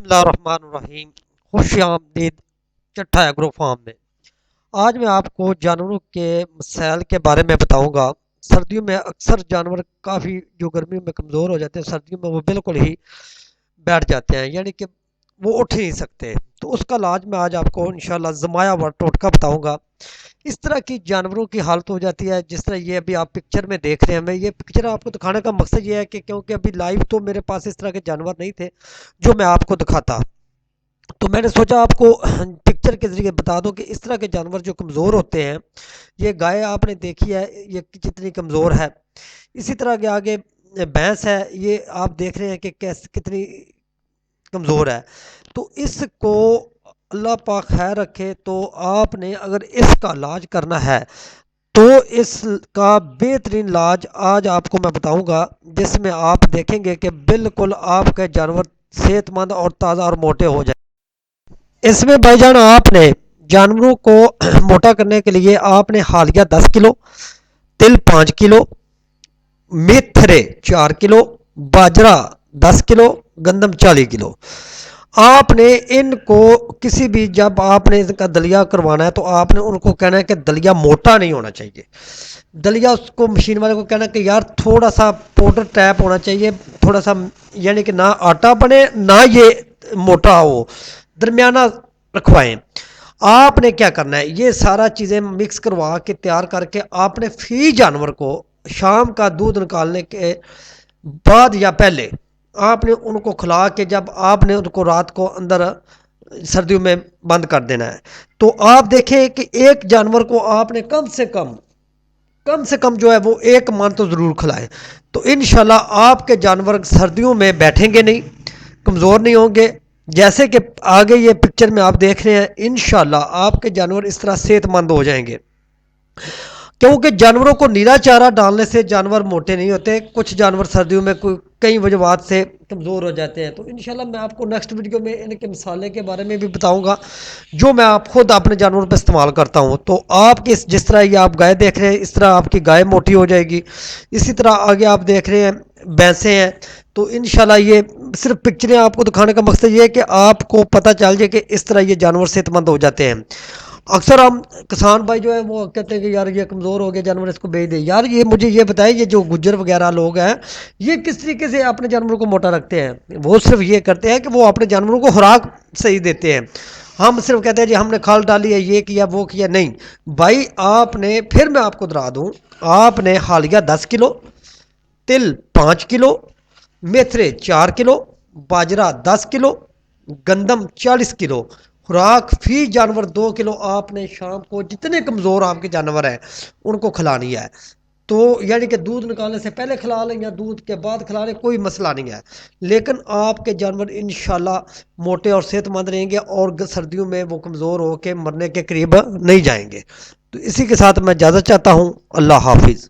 اللہ الرحمن الرحیم، خوش آمدید چٹھا ایگرو فارم میں۔ آج میں آپ کو جانوروں کے مسائل کے بارے میں بتاؤں گا۔ سردیوں میں اکثر جانور کافی جو گرمیوں میں کمزور ہو جاتے ہیں، سردیوں میں وہ بالکل ہی بیٹھ جاتے ہیں، یعنی کہ وہ اٹھ ہی نہیں سکتے۔ تو اس کا علاج میں آج آپ کو انشاءاللہ زمایا ہوا ٹوٹکا بتاؤں گا۔ اس طرح کی جانوروں کی حالت ہو جاتی ہے جس طرح یہ ابھی آپ پکچر میں دیکھ رہے ہیں۔ میں یہ پکچر آپ کو دکھانے کا مقصد یہ ہے کہ کیونکہ ابھی لائیو تو میرے پاس اس طرح کے جانور نہیں تھے جو میں آپ کو دکھاتا، تو میں نے سوچا آپ کو پکچر کے ذریعے بتا دو کہ اس طرح کے جانور جو کمزور ہوتے ہیں، یہ گائے آپ نے دیکھی ہے یہ کتنی کمزور ہے، اسی طرح کے آگے بھینس ہے، یہ آپ دیکھ رہے ہیں کہ کتنی کمزور ہے۔ تو اس کو اللہ پاک خیر رکھے، تو آپ نے اگر اس کا علاج کرنا ہے تو اس کا بہترین علاج آج آپ کو میں بتاؤں گا، جس میں آپ دیکھیں گے کہ بالکل آپ کے جانور صحت مند اور تازہ اور موٹے ہو جائیں۔ اس میں بھائی جان آپ نے جانوروں کو موٹا کرنے کے لیے آپ نے حالیہ 10 کلو، تل 5 کلو، میتھرے 4 کلو، باجرہ 10 کلو، گندم 40 کلو، آپ نے ان کو کسی بھی جب آپ نے ان کا دلیا کروانا ہے تو آپ نے ان کو کہنا ہے کہ دلیا موٹا نہیں ہونا چاہیے۔ دلیا اس کو مشین والے کو کہنا کہ یار تھوڑا سا پاؤڈر ٹائپ ہونا چاہیے، تھوڑا سا، یعنی کہ نہ آٹا بنے نہ یہ موٹا ہو، درمیانہ رکھوائیں۔ آپ نے کیا کرنا ہے، یہ سارا چیزیں مکس کروا کے تیار کر کے آپ نے فی جانور کو شام کا دودھ نکالنے کے بعد یا پہلے آپ نے ان کو کھلا کے، جب آپ نے ان کو رات کو اندر سردیوں میں بند کر دینا ہے، تو آپ دیکھیں کہ ایک جانور کو آپ نے کم سے کم جو ہے وہ 1 من تو ضرور کھلائیں۔ تو انشاءاللہ آپ کے جانور سردیوں میں بیٹھیں گے نہیں، کمزور نہیں ہوں گے۔ جیسے کہ آگے یہ پکچر میں آپ دیکھ رہے ہیں، انشاءاللہ آپ کے جانور اس طرح صحت مند ہو جائیں گے۔ کیونکہ جانوروں کو نیلا چارہ ڈالنے سے جانور موٹے نہیں ہوتے، کچھ جانور سردیوں میں کئی وجوہات سے کمزور ہو جاتے ہیں۔ تو انشاءاللہ میں آپ کو نیکسٹ ویڈیو میں ان کے مسالے کے بارے میں بھی بتاؤں گا جو میں آپ خود اپنے جانوروں پہ استعمال کرتا ہوں۔ تو آپ کے جس طرح یہ آپ گائے دیکھ رہے ہیں، اس طرح آپ کی گائے موٹی ہو جائے گی۔ اسی طرح آگے آپ دیکھ رہے ہیں بھینسیں ہیں۔ تو انشاءاللہ یہ صرف پکچریں آپ کو دکھانے کا مقصد یہ ہے کہ آپ کو پتہ چل جائے کہ اس طرح یہ جانور صحت مند ہو جاتے ہیں۔ اکثر ہم کسان بھائی جو ہے وہ کہتے ہیں کہ یار یہ کمزور ہو گیا جانور، اس کو بیچ دے۔ یار یہ مجھے یہ بتائیں، یہ جو گجر وغیرہ لوگ ہیں یہ کس طریقے سے اپنے جانوروں کو موٹا رکھتے ہیں؟ وہ صرف یہ کرتے ہیں کہ وہ اپنے جانوروں کو خوراک صحیح دیتے ہیں۔ ہم صرف کہتے ہیں جی ہم نے کھال ڈالی ہے، یہ کیا وہ کیا، نہیں بھائی۔ آپ نے پھر میں آپ کو دہرا دوں، آپ نے حالیہ 10 کلو، تل 5 کلو، میتھرے 4 کلو، باجرہ 10 کلو، گندم 40 کلو، خوراک فی جانور 2 کلو آپ نے شام کو جتنے کمزور آپ کے جانور ہیں ان کو کھلانی ہے۔ تو یعنی کہ دودھ نکالنے سے پہلے کھلا لیں یا دودھ کے بعد کھلا لیں، کوئی مسئلہ نہیں ہے، لیکن آپ کے جانور انشاءاللہ موٹے اور صحت مند رہیں گے اور سردیوں میں وہ کمزور ہو کے مرنے کے قریب نہیں جائیں گے۔ تو اسی کے ساتھ میں اجازت چاہتا ہوں، اللہ حافظ۔